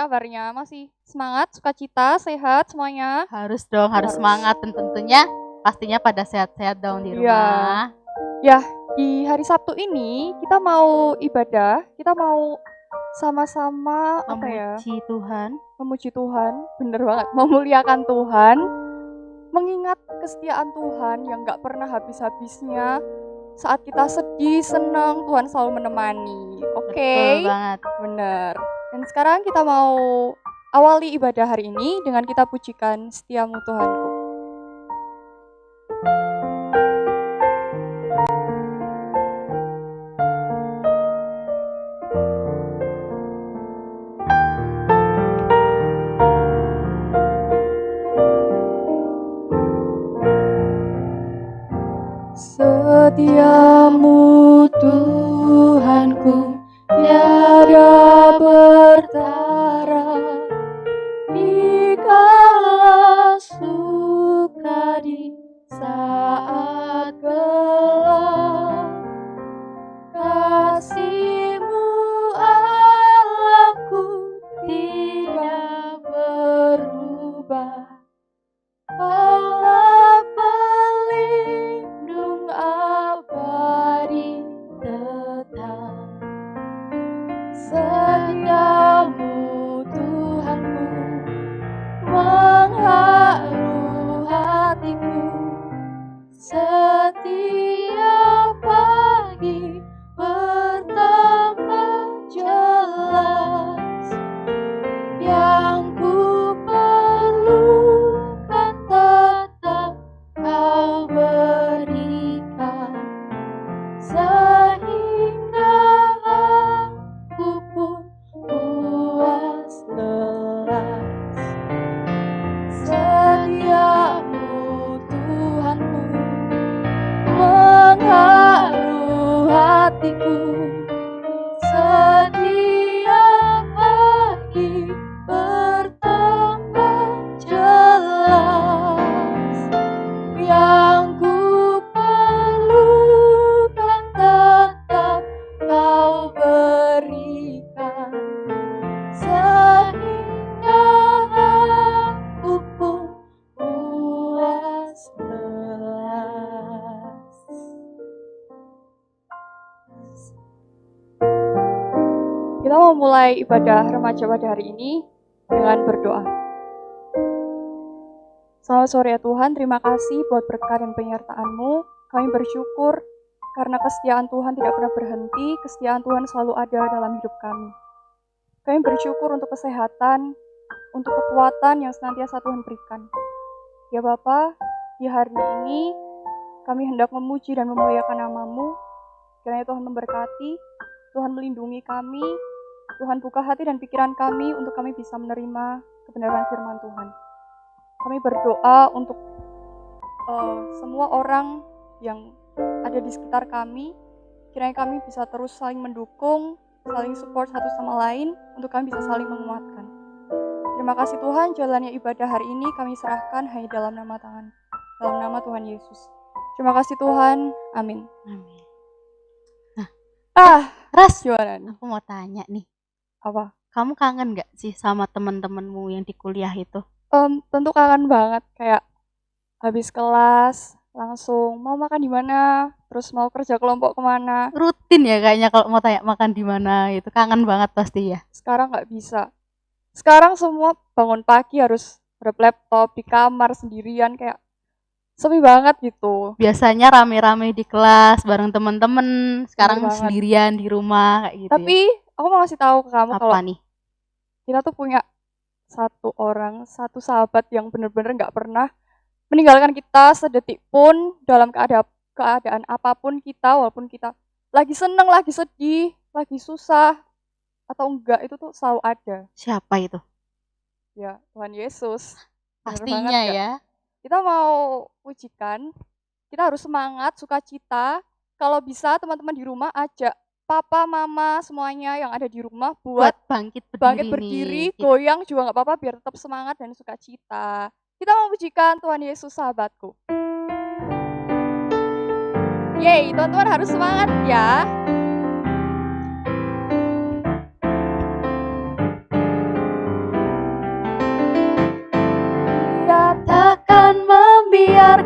kabarnya? Masih semangat, sukacita, sehat semuanya? Harus dong, harus semangat dan tentunya pastinya pada sehat-sehat dong di Iya. rumah. Ya, di hari Sabtu ini kita mau ibadah, kita mau sama-sama Memuji Tuhan. memuji Tuhan, bener banget, memuliakan Tuhan, mengingat kesetiaan Tuhan yang gak pernah habis-habisnya. Saat kita sedih, senang, Tuhan selalu menemani. Oke? Betul banget. Bener. Dan sekarang kita mau awali ibadah hari ini dengan kita pujikan Setiamu Tuhanku. Setiamu Tuhanku tiada bertara, dikala suka di saat gelap. Kasih-Mu Allahku tidak berubah. Allah pelindung abadi tetap. Setiamu Tuhanku mengharu hatiku. Setiap pagi bertambah jelas. Yang ku perlukan tetap Kau berikan, sehingga aku pun puas lelas. Setiamu Tuhanku mengharu hatiku. Setiap pagi bertambah jelas. Yang ku perlukan tetap Kau berikan, sehingga aku pun puas lelas. Kita mau mulai ibadah remaja pada hari ini dengan berdoa. Selamat sore ya Tuhan, terima kasih buat berkat dan penyertaan-Mu. Kami bersyukur karena kesetiaan Tuhan tidak pernah berhenti, kesetiaan Tuhan selalu ada dalam hidup kami. Kami bersyukur untuk kesehatan, untuk kekuatan yang senantiasa Tuhan berikan. Ya Bapa, di hari ini kami hendak memuji dan memuliakan nama-Mu. Kiranya Tuhan memberkati, Tuhan melindungi kami, Tuhan buka hati dan pikiran kami untuk kami bisa menerima kebenaran firman Tuhan. Kami berdoa untuk semua orang yang ada di sekitar kami. Kiranya kami bisa terus saling mendukung, saling support satu sama lain, untuk kami bisa saling menguatkan. Terima kasih Tuhan, jalannya ibadah hari ini kami serahkan hanya dalam nama Tuhan Yesus. Terima kasih Tuhan, amin. Amin. Ras, gimana? Aku mau tanya nih. Apa? Kamu kangen gak sih sama teman-temanmu yang di kuliah itu? Tentu kangen banget, kayak habis kelas langsung mau makan di mana, terus mau kerja kelompok kemana. Rutin ya kayaknya kalau mau tanya makan di mana itu, kangen banget pasti ya. Sekarang nggak bisa. Sekarang semua bangun pagi harus laptop di kamar sendirian, kayak sepi banget gitu. Biasanya rame-rame di kelas bareng teman-teman, sekarang Bener banget. sendirian di rumah kayak gitu. Tapi aku mau ngasih tahu ke kamu Apa kalau nih? kita tuh punya satu sahabat yang bener-bener nggak pernah meninggalkan kita sedetik pun dalam keadaan apapun kita, walaupun kita lagi seneng, lagi sedih, lagi susah atau enggak, itu tuh selalu ada. Siapa itu? Ya, Tuhan Yesus. Bener Pastinya banget, ya. Kita mau pujikan, kita harus semangat, sukacita. Kalau bisa teman-teman di rumah ajak papa, mama, semuanya yang ada di rumah buat bangkit berdiri, goyang juga nggak apa-apa, biar tetap semangat dan sukacita. Kita mau pujikan Tuhan Yesus sahabatku. Yeay, teman-teman harus semangat ya.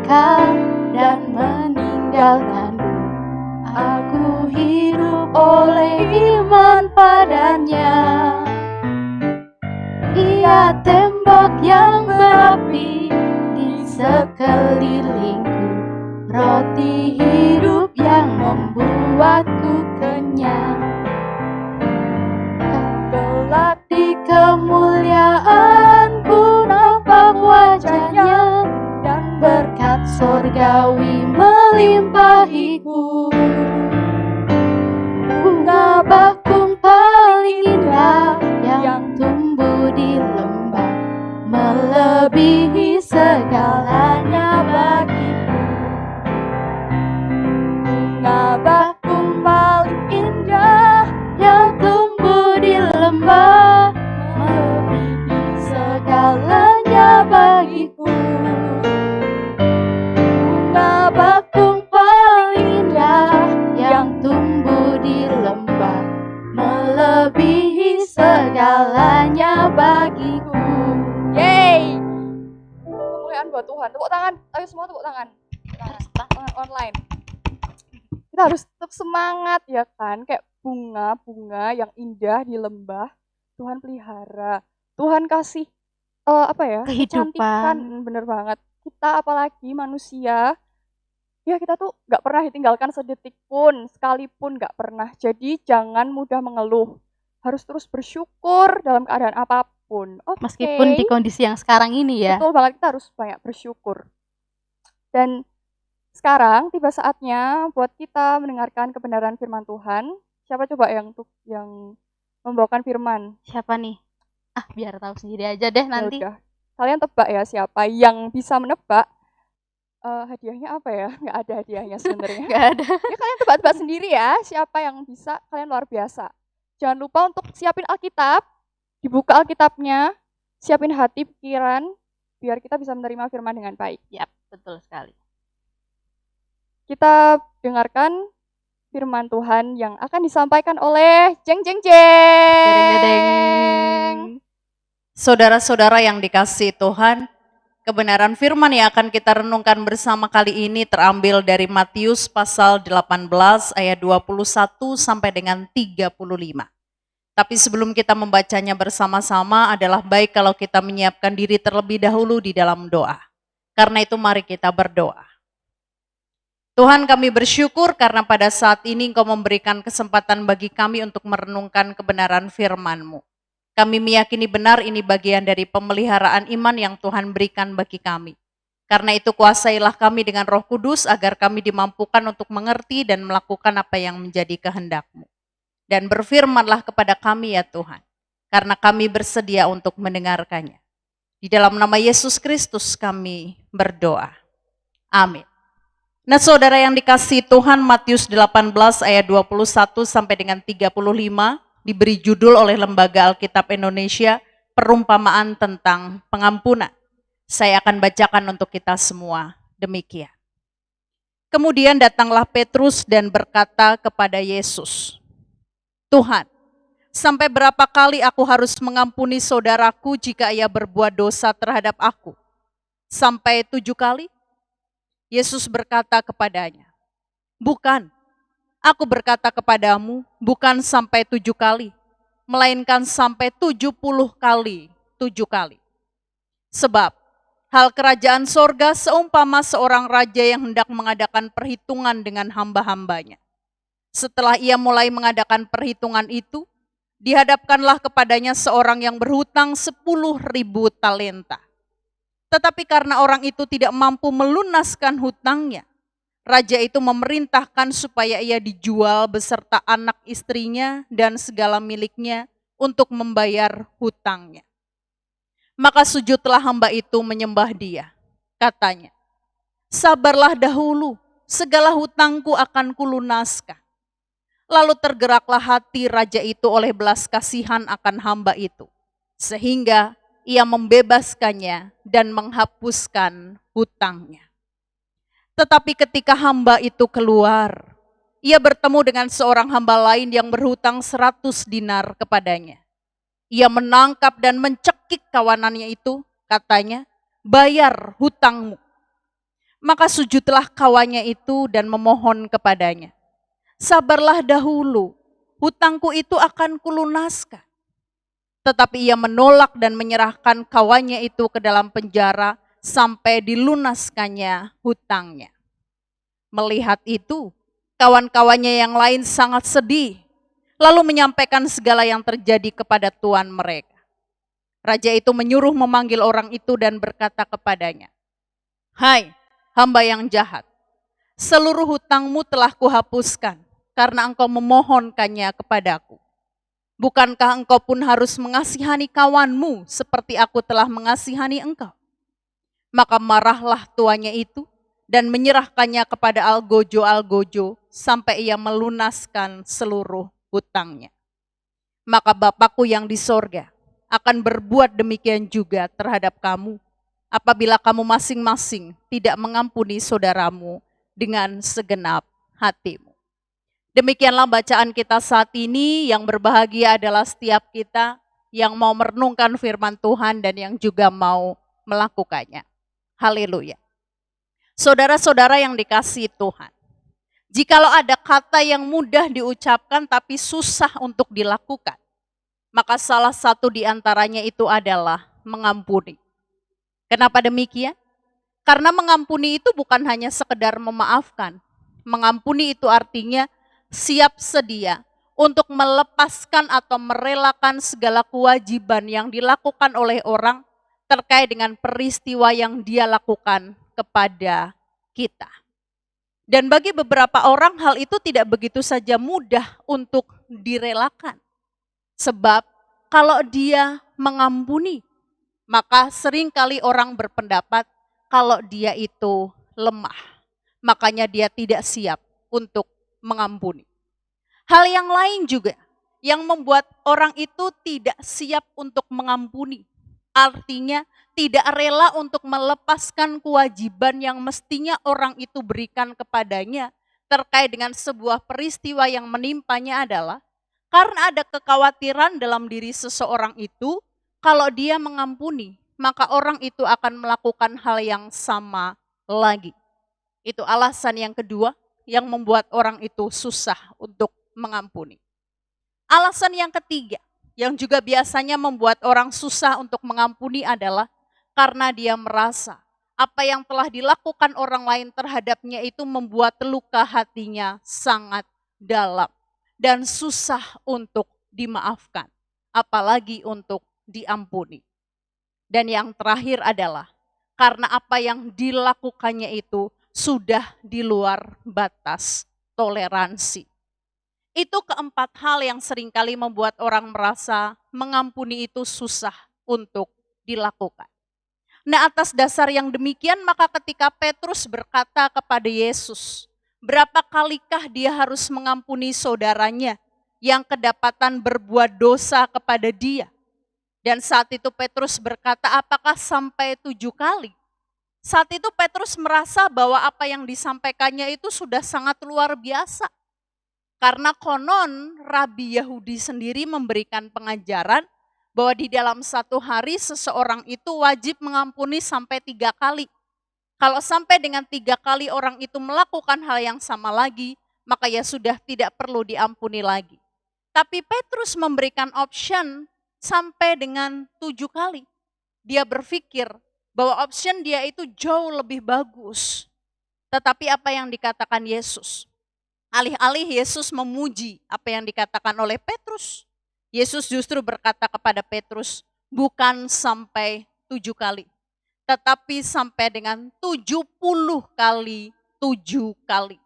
mereka dan meninggalkanku. Aku hidup oleh iman padanya. Ia tembok yang berapi di sekelilingku, roti hidup yang membuatku kenyang. Kelak di kemuliaanku nampak wajahnya, dan berkat sorgawi melimpahiku. Bunga bakung paling indah yang tumbuh di lembah melebihi segalanya bagiku. Bunga bakung paling indah yang tumbuh di lembah melebihi segalanya bagiku. Bunga bakung paling indah yang tumbuh di lembah melebihi segalanya bagiku. Yeay. Kemuliaan buat Tuhan. Tepuk tangan. Ayo semua tepuk tangan. Tangan online. Kita harus tetap semangat ya kan. Kayak bunga-bunga yang indah di lembah. Tuhan pelihara. Tuhan kasih Kehidupan. kecantikan. Bener banget. Kita apalagi manusia, ya kita tuh gak pernah ditinggalkan sedetik pun, sekalipun gak pernah. Jadi jangan mudah mengeluh. Harus terus bersyukur dalam keadaan apapun. Oke. Meskipun di kondisi yang sekarang ini ya. Betul banget, kita harus banyak bersyukur. Dan sekarang tiba saatnya buat kita mendengarkan kebenaran firman Tuhan. Siapa coba yang membawakan firman? Siapa nih? Biar tahu sendiri aja deh nanti. Ya udah. Kalian tebak ya siapa yang bisa menebak. Hadiahnya apa ya? Nggak ada hadiahnya sebenarnya. Gak ada. Ya kalian tebak-tebak sendiri ya, siapa yang bisa, kalian luar biasa. Jangan lupa untuk siapin Alkitab, dibuka Alkitabnya, siapin hati, pikiran, biar kita bisa menerima firman dengan baik. Yap, betul sekali. Kita dengarkan firman Tuhan yang akan disampaikan oleh jeng jeng jeng. Dedeng-dedeng. Saudara-saudara yang dikasihi Tuhan, kebenaran firman yang akan kita renungkan bersama kali ini terambil dari Matius pasal 18 ayat 21 sampai dengan 35. Tapi sebelum kita membacanya bersama-sama adalah baik kalau kita menyiapkan diri terlebih dahulu di dalam doa. Karena itu mari kita berdoa. Tuhan, kami bersyukur karena pada saat ini Engkau memberikan kesempatan bagi kami untuk merenungkan kebenaran firman-Mu. Kami meyakini benar ini bagian dari pemeliharaan iman yang Tuhan berikan bagi kami. Karena itu kuasailah kami dengan Roh Kudus agar kami dimampukan untuk mengerti dan melakukan apa yang menjadi kehendak-Mu. Dan berfirmanlah kepada kami ya Tuhan, karena kami bersedia untuk mendengarkannya. Di dalam nama Yesus Kristus kami berdoa. Amin. Nah saudara yang dikasihi Tuhan, Matius 18 ayat 21 sampai dengan 35 diberi judul oleh Lembaga Alkitab Indonesia, perumpamaan tentang pengampunan. Saya akan bacakan untuk kita semua, demikian. Kemudian datanglah Petrus dan berkata kepada Yesus, Tuhan, sampai berapa kali aku harus mengampuni saudaraku jika ia berbuat dosa terhadap aku? Sampai 7 kali? Yesus berkata kepadanya, bukan, aku berkata kepadamu, bukan sampai 7 kali, melainkan sampai 70 kali 7 kali. Sebab hal kerajaan sorga seumpama seorang raja yang hendak mengadakan perhitungan dengan hamba-hambanya. Setelah ia mulai mengadakan perhitungan itu, dihadapkanlah kepadanya seorang yang berhutang 10.000 talenta. Tetapi karena orang itu tidak mampu melunaskan hutangnya, raja itu memerintahkan supaya ia dijual beserta anak istrinya dan segala miliknya untuk membayar hutangnya. Maka sujudlah hamba itu menyembah dia. Katanya, sabarlah dahulu, segala hutangku akan kulunaskan. Lalu tergeraklah hati raja itu oleh belas kasihan akan hamba itu, sehingga ia membebaskannya dan menghapuskan hutangnya. Tetapi ketika hamba itu keluar, ia bertemu dengan seorang hamba lain yang berhutang 100 dinar kepadanya. Ia menangkap dan mencekik kawanannya itu, katanya, bayar hutangmu. Maka sujudlah kawannya itu dan memohon kepadanya. Sabarlah dahulu, hutangku itu akan kulunaskan. Tetapi ia menolak dan menyerahkan kawannya itu ke dalam penjara sampai dilunaskannya hutangnya. Melihat itu, kawan-kawannya yang lain sangat sedih, lalu menyampaikan segala yang terjadi kepada tuan mereka. Raja itu menyuruh memanggil orang itu dan berkata kepadanya, "Hai, hamba yang jahat, seluruh hutangmu telah kuhapuskan karena engkau memohonkannya kepadaku. Bukankah engkau pun harus mengasihani kawanmu seperti aku telah mengasihani engkau?" Maka marahlah tuannya itu dan menyerahkannya kepada algojo-algojo sampai ia melunaskan seluruh hutangnya. Maka Bapakku yang di sorga akan berbuat demikian juga terhadap kamu apabila kamu masing-masing tidak mengampuni saudaramu dengan segenap hatimu. Demikianlah bacaan kita saat ini. Yang berbahagia adalah setiap kita yang mau merenungkan firman Tuhan dan yang juga mau melakukannya. Haleluya. Saudara-saudara yang dikasihi Tuhan, jikalau ada kata yang mudah diucapkan tapi susah untuk dilakukan, maka salah satu di antaranya itu adalah mengampuni. Kenapa demikian? Karena mengampuni itu bukan hanya sekedar memaafkan. Mengampuni itu artinya siap sedia untuk melepaskan atau merelakan segala kewajiban yang dilakukan oleh orang terkait dengan peristiwa yang dia lakukan kepada kita. Dan bagi beberapa orang hal itu tidak begitu saja mudah untuk direlakan. Sebab kalau dia mengampuni, maka seringkali orang berpendapat kalau dia itu lemah. Makanya dia tidak siap untuk mengampuni. Hal yang lain juga yang membuat orang itu tidak siap untuk mengampuni. Artinya tidak rela untuk melepaskan kewajiban yang mestinya orang itu berikan kepadanya terkait dengan sebuah peristiwa yang menimpanya adalah karena ada kekhawatiran dalam diri seseorang itu, kalau dia mengampuni, maka orang itu akan melakukan hal yang sama lagi. Itu alasan yang kedua yang membuat orang itu susah untuk mengampuni. Alasan yang ketiga, yang juga biasanya membuat orang susah untuk mengampuni adalah karena dia merasa apa yang telah dilakukan orang lain terhadapnya itu membuat luka hatinya sangat dalam dan susah untuk dimaafkan, apalagi untuk diampuni. Dan yang terakhir adalah karena apa yang dilakukannya itu sudah di luar batas toleransi. Itu keempat hal yang seringkali membuat orang merasa mengampuni itu susah untuk dilakukan. Nah, atas dasar yang demikian maka ketika Petrus berkata kepada Yesus, berapa kalikah dia harus mengampuni saudaranya yang kedapatan berbuat dosa kepada dia? Dan saat itu Petrus berkata, apakah sampai 7 kali? Saat itu Petrus merasa bahwa apa yang disampaikannya itu sudah sangat luar biasa. Karena konon Rabi Yahudi sendiri memberikan pengajaran bahwa di dalam satu hari seseorang itu wajib mengampuni sampai 3 kali. Kalau sampai dengan 3 kali orang itu melakukan hal yang sama lagi, maka ya sudah tidak perlu diampuni lagi. Tapi Petrus memberikan option sampai dengan 7 kali. Dia berpikir bahwa option dia itu jauh lebih bagus. Tetapi apa yang dikatakan Yesus? Alih-alih Yesus memuji apa yang dikatakan oleh Petrus, Yesus justru berkata kepada Petrus, bukan sampai 7 kali, tetapi sampai dengan 70 kali 7 kali.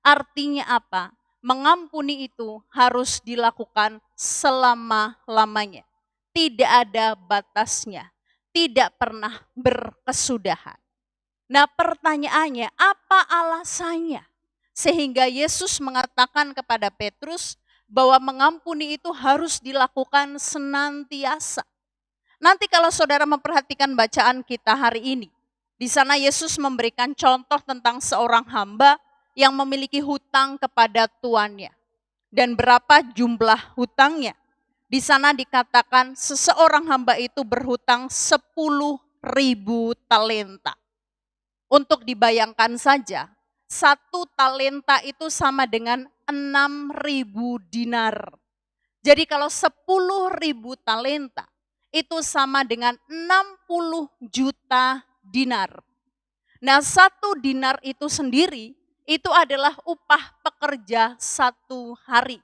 Artinya apa? Mengampuni itu harus dilakukan selama-lamanya. Tidak ada batasnya, tidak pernah berkesudahan. Nah, pertanyaannya, apa alasannya? Sehingga Yesus mengatakan kepada Petrus bahwa mengampuni itu harus dilakukan senantiasa. Nanti kalau saudara memperhatikan bacaan kita hari ini, di sana Yesus memberikan contoh tentang seorang hamba yang memiliki hutang kepada tuannya. Dan berapa jumlah hutangnya? Di sana dikatakan seseorang hamba itu berhutang 10.000 talenta. Untuk dibayangkan saja, 1 talenta itu sama dengan 6.000 dinar. Jadi kalau 10.000 talenta itu sama dengan 60 juta dinar. Nah, 1 dinar itu sendiri itu adalah upah pekerja 1 hari.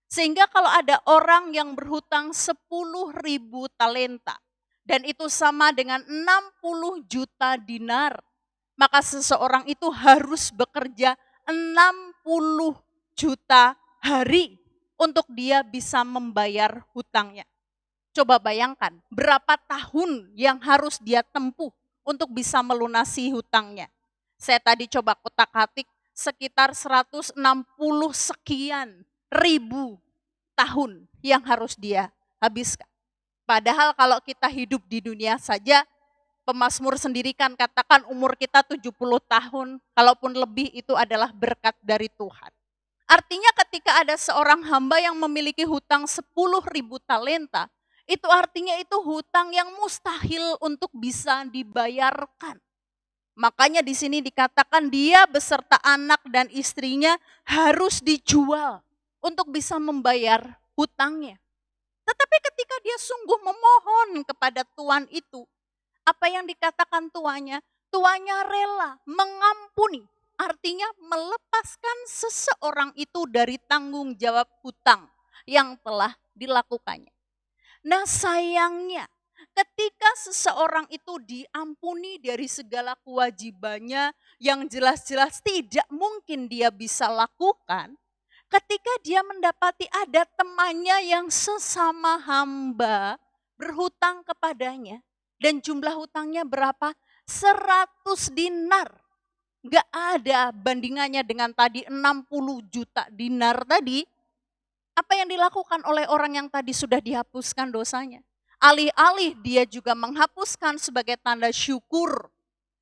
Sehingga kalau ada orang yang berhutang 10.000 talenta dan itu sama dengan 60 juta dinar, maka seseorang itu harus bekerja 60 juta hari untuk dia bisa membayar hutangnya. Coba bayangkan berapa tahun yang harus dia tempuh untuk bisa melunasi hutangnya. Saya tadi coba kotak-katik sekitar 160 sekian ribu tahun yang harus dia habiskan. Padahal kalau kita hidup di dunia saja, pemazmur sendiri kan katakan umur kita 70 tahun, kalaupun lebih itu adalah berkat dari Tuhan. Artinya ketika ada seorang hamba yang memiliki hutang 10.000 talenta, itu artinya itu hutang yang mustahil untuk bisa dibayarkan. Makanya di sini dikatakan dia beserta anak dan istrinya harus dijual untuk bisa membayar hutangnya. Tetapi ketika dia sungguh memohon kepada Tuhan itu, apa yang dikatakan tuannya? Tuannya rela mengampuni. Artinya melepaskan seseorang itu dari tanggung jawab hutang yang telah dilakukannya. Nah, sayangnya ketika seseorang itu diampuni dari segala kewajibannya yang jelas-jelas tidak mungkin dia bisa lakukan, ketika dia mendapati ada temannya yang sesama hamba berhutang kepadanya dan jumlah hutangnya berapa? 100 dinar. Gak ada bandingannya dengan tadi 60 juta dinar tadi. Apa yang dilakukan oleh orang yang tadi sudah dihapuskan dosanya? Alih-alih dia juga menghapuskan sebagai tanda syukur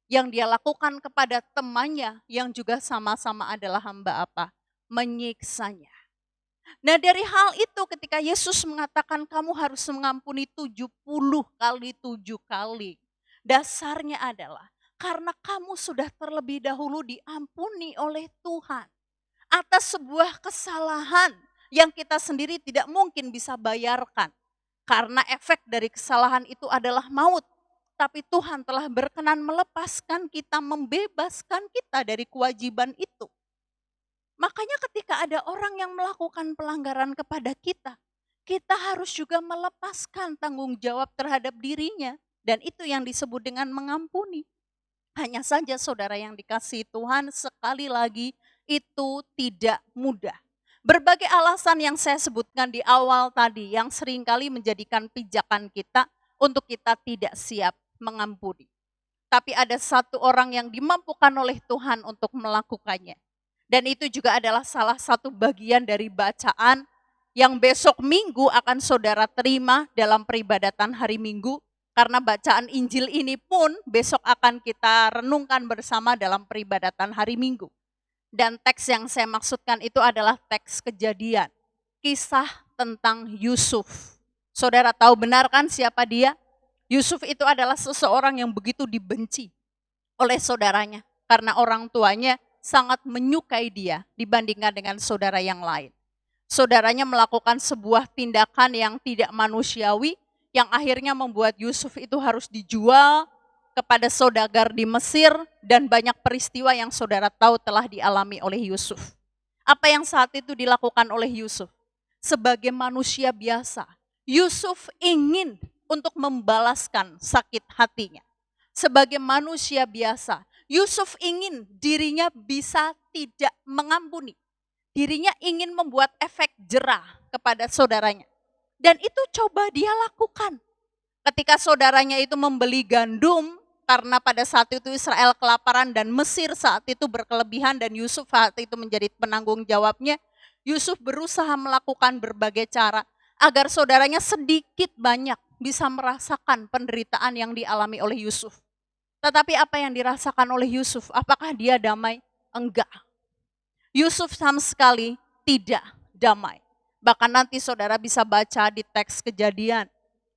yang dia lakukan kepada temannya yang juga sama-sama adalah hamba apa? Menyiksanya. Nah, dari hal itu ketika Yesus mengatakan kamu harus mengampuni 70 kali 7 kali. Dasarnya adalah karena kamu sudah terlebih dahulu diampuni oleh Tuhan atas sebuah kesalahan yang kita sendiri tidak mungkin bisa bayarkan. Karena efek dari kesalahan itu adalah maut. Tapi Tuhan telah berkenan melepaskan kita, membebaskan kita dari kewajiban itu. Makanya ketika ada orang yang melakukan pelanggaran kepada kita, kita harus juga melepaskan tanggung jawab terhadap dirinya. Dan itu yang disebut dengan mengampuni. Hanya saja saudara yang dikasihi Tuhan, sekali lagi itu tidak mudah. Berbagai alasan yang saya sebutkan di awal tadi yang seringkali menjadikan pijakan kita untuk kita tidak siap mengampuni. Tapi ada satu orang yang dimampukan oleh Tuhan untuk melakukannya. Dan itu juga adalah salah satu bagian dari bacaan yang besok Minggu akan saudara terima dalam peribadatan hari Minggu. Karena bacaan Injil ini pun besok akan kita renungkan bersama dalam peribadatan hari Minggu. Dan teks yang saya maksudkan itu adalah teks Kejadian. Kisah tentang Yusuf. Saudara tahu benar kan siapa dia? Yusuf itu adalah seseorang yang begitu dibenci oleh saudaranya. Karena orang tuanya sangat menyukai dia dibandingkan dengan saudara yang lain. Saudaranya melakukan sebuah tindakan yang tidak manusiawi, yang akhirnya membuat Yusuf itu harus dijual kepada saudagar di Mesir dan banyak peristiwa yang saudara tahu telah dialami oleh Yusuf. Apa yang saat itu dilakukan oleh Yusuf? Sebagai manusia biasa, Yusuf ingin untuk membalaskan sakit hatinya. Sebagai manusia biasa, Yusuf ingin dirinya bisa tidak mengampuni. Dirinya ingin membuat efek jerah kepada saudaranya. Dan itu coba dia lakukan. Ketika saudaranya itu membeli gandum, karena pada saat itu Israel kelaparan dan Mesir saat itu berkelebihan dan Yusuf saat itu menjadi penanggung jawabnya, Yusuf berusaha melakukan berbagai cara agar saudaranya sedikit banyak bisa merasakan penderitaan yang dialami oleh Yusuf. Tetapi apa yang dirasakan oleh Yusuf? Apakah dia damai? Enggak. Yusuf sama sekali tidak damai. Bahkan nanti saudara bisa baca di teks Kejadian.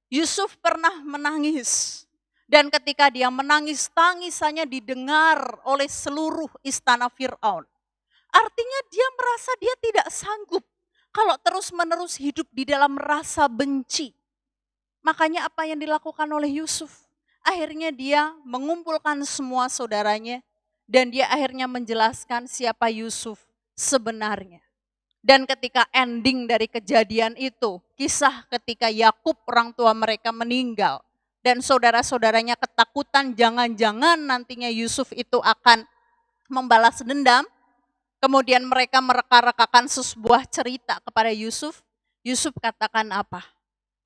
Yusuf pernah menangis. Dan ketika dia menangis, tangisannya didengar oleh seluruh istana Fir'aun. Artinya dia merasa dia tidak sanggup kalau terus-menerus hidup di dalam rasa benci. Makanya apa yang dilakukan oleh Yusuf? Akhirnya dia mengumpulkan semua saudaranya dan dia akhirnya menjelaskan siapa Yusuf sebenarnya. Dan ketika ending dari kejadian itu, kisah ketika Yakub orang tua mereka meninggal dan saudara-saudaranya ketakutan jangan-jangan nantinya Yusuf itu akan membalas dendam. Kemudian mereka mereka-rekakan sebuah cerita kepada Yusuf. Yusuf katakan apa?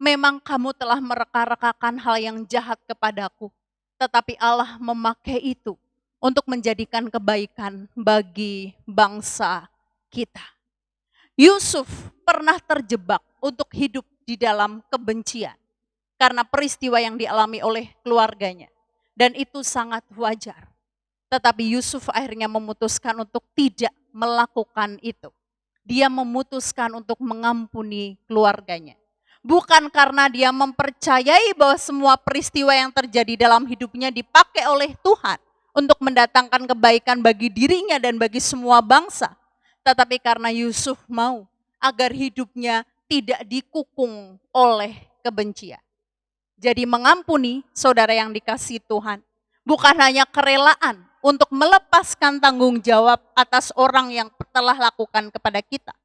Memang kamu telah mereka-rekakan hal yang jahat kepadaku, tetapi Allah memakai itu untuk menjadikan kebaikan bagi bangsa kita. Yusuf pernah terjebak untuk hidup di dalam kebencian karena peristiwa yang dialami oleh keluarganya. Dan itu sangat wajar. Tetapi Yusuf akhirnya memutuskan untuk tidak melakukan itu. Dia memutuskan untuk mengampuni keluarganya. Bukan karena dia mempercayai bahwa semua peristiwa yang terjadi dalam hidupnya dipakai oleh Tuhan untuk mendatangkan kebaikan bagi dirinya dan bagi semua bangsa. Tetapi karena Yusuf mau agar hidupnya tidak dikukung oleh kebencian. Jadi mengampuni saudara yang dikasihi Tuhan bukan hanya kerelaan untuk melepaskan tanggung jawab atas orang yang telah lakukan kepada kita.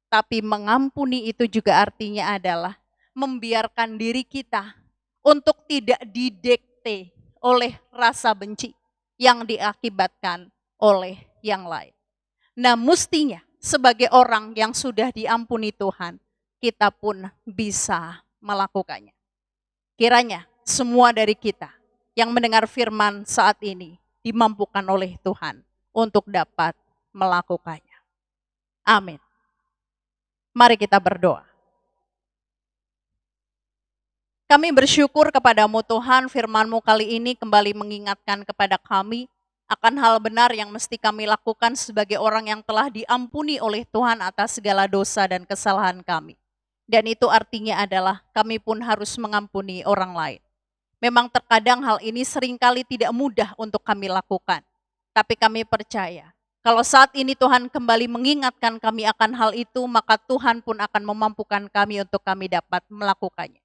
Tapi mengampuni itu juga artinya adalah membiarkan diri kita untuk tidak didikte oleh rasa benci yang diakibatkan oleh yang lain. Nah, mestinya sebagai orang yang sudah diampuni Tuhan, kita pun bisa melakukannya. Kiranya semua dari kita yang mendengar firman saat ini dimampukan oleh Tuhan untuk dapat melakukannya. Amin. Mari kita berdoa. Kami bersyukur kepadamu Tuhan, firman-Mu kali ini kembali mengingatkan kepada kami akan hal benar yang mesti kami lakukan sebagai orang yang telah diampuni oleh Tuhan atas segala dosa dan kesalahan kami. Dan itu artinya adalah kami pun harus mengampuni orang lain. Memang terkadang hal ini seringkali tidak mudah untuk kami lakukan. Tapi kami percaya, kalau saat ini Tuhan kembali mengingatkan kami akan hal itu, maka Tuhan pun akan memampukan kami untuk kami dapat melakukannya.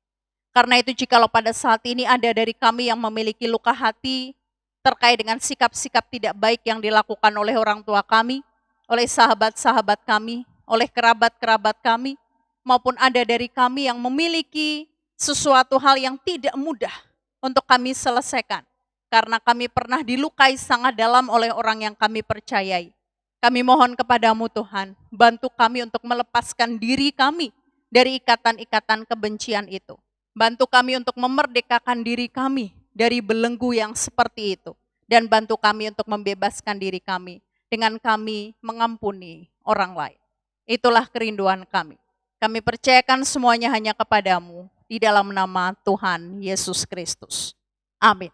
Karena itu jikalau pada saat ini ada dari kami yang memiliki luka hati, terkait dengan sikap-sikap tidak baik yang dilakukan oleh orang tua kami, oleh sahabat-sahabat kami, oleh kerabat-kerabat kami, maupun ada dari kami yang memiliki sesuatu hal yang tidak mudah untuk kami selesaikan. Karena kami pernah dilukai sangat dalam oleh orang yang kami percayai. Kami mohon kepadamu Tuhan, bantu kami untuk melepaskan diri kami dari ikatan-ikatan kebencian itu. Bantu kami untuk memerdekakan diri kami dari belenggu yang seperti itu. Dan bantu kami untuk membebaskan diri kami dengan kami mengampuni orang lain. Itulah kerinduan kami. Kami percayakan semuanya hanya kepadamu di dalam nama Tuhan Yesus Kristus. Amin.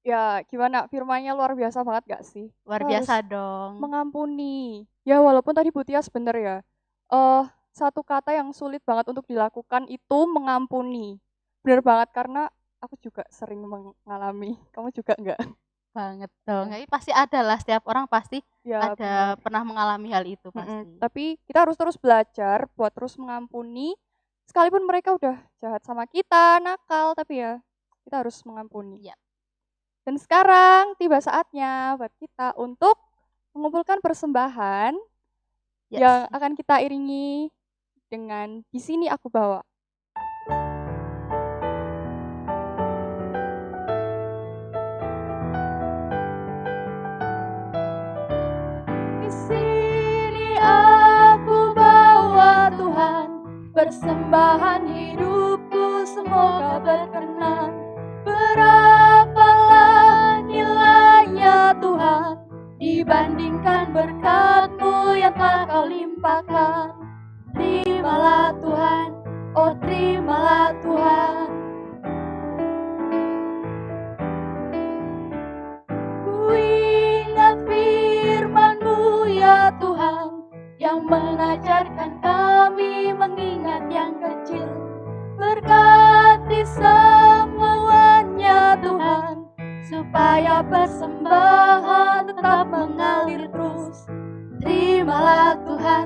Ya, gimana? Firmannya luar biasa banget gak sih? Luar Kita biasa harus dong. mengampuni. Ya, walaupun tadi Bu Tias bener ya. Satu kata yang sulit banget untuk dilakukan itu mengampuni. Bener banget, karena aku juga sering mengalami. Kamu juga enggak? Banget dong. Ini pasti ada lah, setiap orang pasti Ya, ada bener. pernah mengalami hal itu pasti. Tapi kita harus terus belajar buat terus mengampuni. Sekalipun mereka udah jahat sama kita, nakal, tapi ya kita harus mengampuni. Iya. Dan sekarang tiba saatnya buat kita untuk mengumpulkan persembahan Yes. yang akan kita iringi dengan Di Sini Aku Bawa. Di sini aku bawa Tuhan, persembahan hidupku semoga berkenan. Berapalah nilainya Tuhan dibandingkan berkat-Mu yang telah Kau limpahkan. Terimalah Tuhan, oh terimalah Tuhan. Ku ingat firman-Mu ya Tuhan, yang mengajarkan kami mengingat yang kecil. Berkati semua supaya persembahan tetap mengalir terus. Terimalah Tuhan,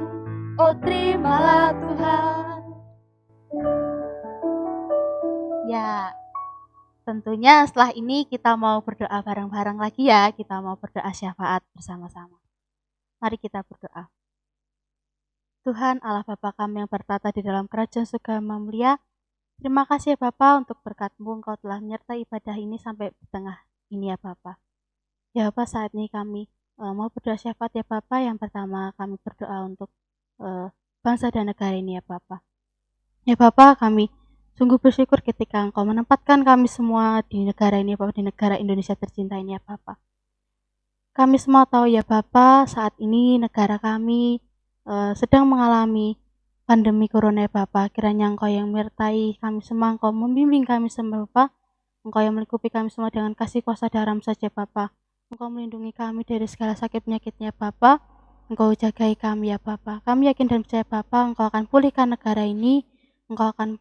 oh terimalah Tuhan. Ya, tentunya setelah ini kita mau berdoa bareng-bareng lagi ya. Kita mau berdoa syafaat bersama-sama. Mari kita berdoa. Tuhan Allah Bapa kami yang bertata di dalam kerajaan surga yang mulia, terima kasih ya Bapa untuk berkat-Mu Engkau telah menyertai ibadah ini sampai di tengah ini ya Bapa. Ya Bapa, saat ini kami mau berdoa syafaat ya Bapa. Yang pertama kami berdoa untuk bangsa dan negara ini ya Bapa. Ya Bapa, kami sungguh bersyukur ketika Engkau menempatkan kami semua di negara ini ya Bapa, di negara Indonesia tercinta ini ya Bapa. Kami semua tahu ya Bapa, saat ini negara kami sedang mengalami pandemi corona ya Bapa. Kiranya Engkau yang menyertai kami semua, Engkau membimbing kami semua Bapa. Engkau yang melingkupi kami semua dengan kasih kuasa dalam saja Bapa. Engkau melindungi kami dari segala sakit penyakitnya Bapa. Engkau jagai kami ya Bapa. Kami yakin dan percaya Bapa, Engkau akan pulihkan negara ini. Engkau akan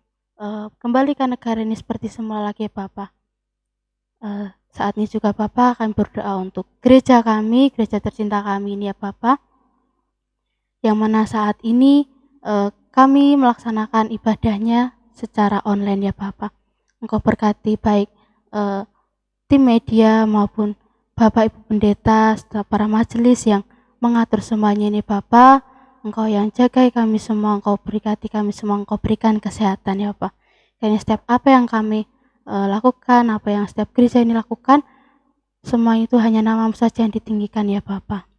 kembalikan negara ini seperti semula lagi ya Bapa. Saat ini juga Bapa akan berdoa untuk gereja kami, gereja tercinta kami ini ya Bapa. Yang mana saat ini kami melaksanakan ibadahnya secara online ya Bapa. Engkau berkati baik tim media maupun Bapak Ibu Pendeta, serta para majelis yang mengatur semuanya ini Bapa. Engkau yang jagai kami semua, Engkau berkati kami semua, Engkau berikan kesehatan ya Bapa. Dan setiap apa yang kami lakukan, apa yang setiap gereja ini lakukan, semua itu hanya nama-Mu saja yang ditinggikan ya Bapa.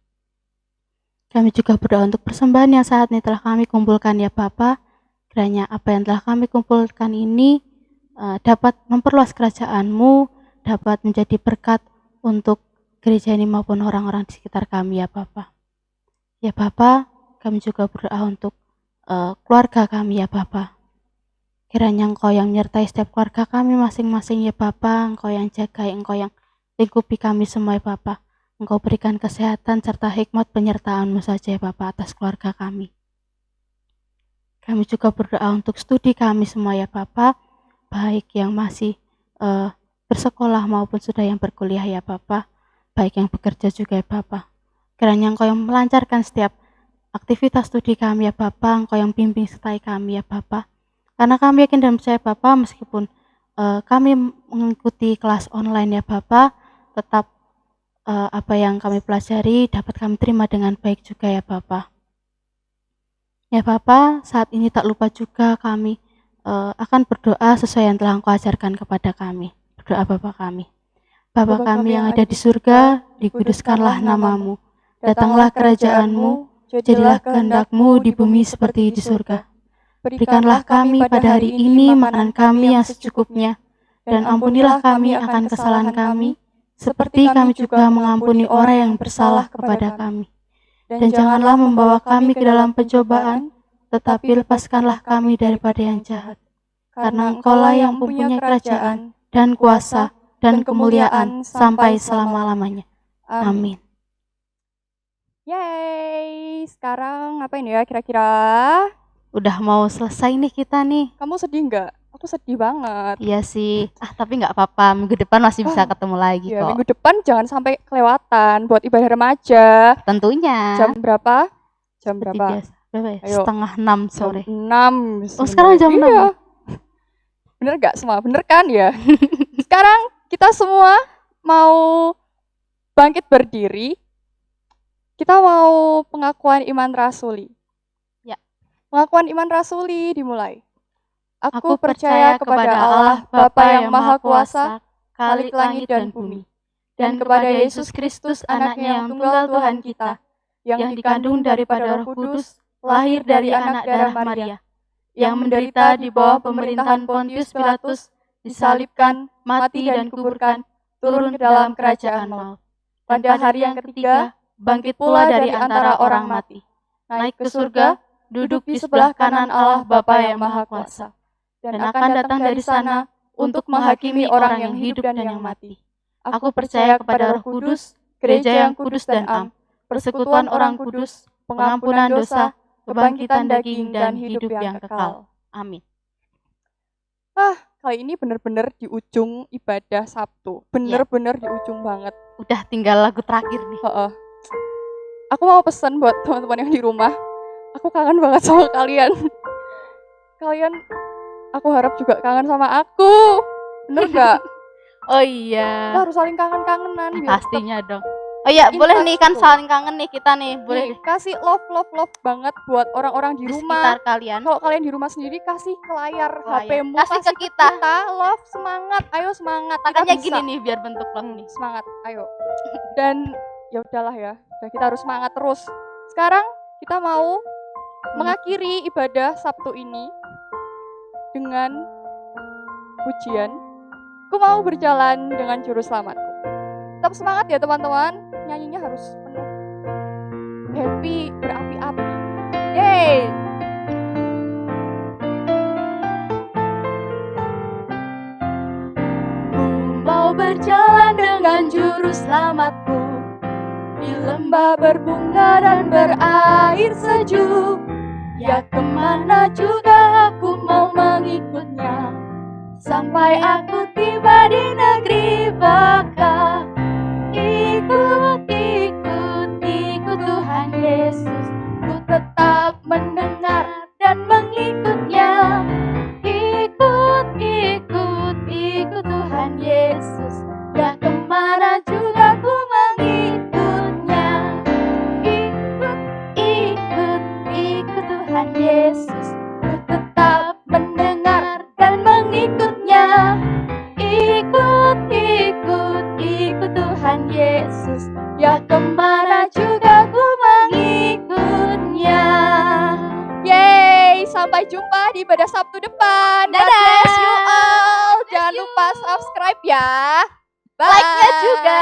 Kami juga berdoa untuk persembahan yang saat ini telah kami kumpulkan ya Bapa. Kiranya apa yang telah kami kumpulkan ini dapat memperluas kerajaan-Mu, dapat menjadi berkat untuk gereja ini maupun orang-orang di sekitar kami ya Bapa. Ya Bapa, kami juga berdoa untuk keluarga kami ya Bapa. Kiranya Engkau yang menyertai setiap keluarga kami masing-masing ya Bapa. Engkau yang jagai, Engkau yang lingkupi kami semua ya Bapa. Engkau berikan kesehatan serta hikmat penyertaan-Mu saja ya Bapa atas keluarga kami. Kami juga berdoa untuk studi kami semua ya Bapa, baik yang masih bersekolah maupun sudah yang berkuliah ya Bapa, baik yang bekerja juga ya Bapa. Kiranya Engkau yang melancarkan setiap aktivitas studi kami ya Bapa, Engkau yang bimbing sertai kami ya Bapa. Karena kami yakin dan percaya Bapa, meskipun kami mengikuti kelas online ya Bapa, tetap apa yang kami pelajari dapat kami terima dengan baik juga ya Bapa. Ya Bapa, saat ini tak lupa juga kami akan berdoa sesuai yang telah Engkau ajarkan kepada kami. Berdoa Bapa kami. Bapa kami yang ada di surga, dikuduskanlah nama-Mu. Datanglah kerajaan-Mu, jadilah kehendak-Mu di bumi seperti di surga. Berikanlah kami pada hari ini makanan kami yang secukupnya, dan ampunilah kami akan kesalahan kami, seperti kami juga mengampuni orang yang bersalah kepada kami. Dan janganlah membawa kami ke dalam pencobaan, tetapi lepaskanlah kami daripada yang jahat. Karena Engkau-lah yang mempunyai kerajaan, dan kuasa, dan kemuliaan sampai selama-lamanya. Amin. Yeay, sekarang ngapain ya kira-kira? Udah mau selesai nih kita nih. Kamu sedih nggak? Aku sedih banget. Iya sih. Tapi nggak apa-apa. Minggu depan masih bisa ketemu lagi Ya, kok. minggu depan jangan sampai kelewatan buat ibadah remaja. Tentunya. Jam berapa? Jam berapa? Berapa ya? Ayo. 5:30 sore. Jam 6. Oh, sekarang jam 6. Iya. Bener nggak semua? Bener kan ya? Sekarang kita semua mau bangkit berdiri. Kita mau pengakuan iman rasuli. Ya. Pengakuan iman rasuli dimulai. Aku percaya kepada Allah Bapa yang Maha Kuasa, Khalik langit dan bumi, dan kepada Yesus Kristus anaknya yang tunggal Tuhan kita, yang dikandung daripada Roh Kudus, lahir dari anak darah Maria, yang menderita di bawah pemerintahan Pontius Pilatus, disalibkan, mati dan dikuburkan, turun ke dalam kerajaan maut. Pada hari yang ketiga, bangkit pula dari antara orang mati, naik ke surga, duduk di sebelah kanan Allah Bapa yang Maha Kuasa, dan akan datang dari sana untuk menghakimi orang yang hidup dan yang mati. Aku percaya kepada Roh Kudus, gereja yang kudus dan am, persekutuan orang kudus, pengampunan dosa, kebangkitan daging, dan hidup yang kekal. Amin. kali ini bener-bener di ujung ibadah Sabtu. Bener-bener di ujung banget. Udah tinggal lagu terakhir nih. Heeh. Aku mau pesan buat teman-teman yang di rumah. Aku kangen banget sama kalian. Kalian, aku harap juga kangen sama aku. Bener nggak? Oh Kita iya. harus saling kangen-kangenan. biar tetap Pastinya dong. Oh iya, in boleh touch nih kan gitu. saling kangen nih kita nih. Boleh Nih, kasih love banget buat orang-orang di di rumah. sekitar kalian. Kalau kalian di rumah sendiri, kasih ke layar Layar. HP-mu, Kasih ke kita. love, semangat, ayo semangat, kita Makanya bisa. gini nih biar bentuk love nih. Semangat, ayo. Dan ya udahlah ya, kita harus semangat terus. Sekarang kita mau mengakhiri ibadah Sabtu ini dengan pujian. Ku mau berjalan dengan juru selamatku. Tetap semangat ya teman-teman, nyanyinya harus penuh happy, berapi-api. Yeay! Ku mau berjalan dengan juru selamatku di lembah berbunga dan berair sejuk. Ya kemana juga aku mau mengikutnya, sampai aku tiba di negeri Baka. Ikut Tuhan Yesus, ku tetap mendengar dan mengikutnya. Ikut Tuhan Yesus, ya kemana juga ku mengikutnya. Ikut Tuhan Yesus, ku tetap mendengar dan mengikutnya. Ikut Tuhan Yesus, ya kemana juga ku mengikutnya. Yeay, sampai jumpa di ibadah Sabtu depan. God Dadah. bless you all. Jangan lupa subscribe ya. Bye. Like-nya juga.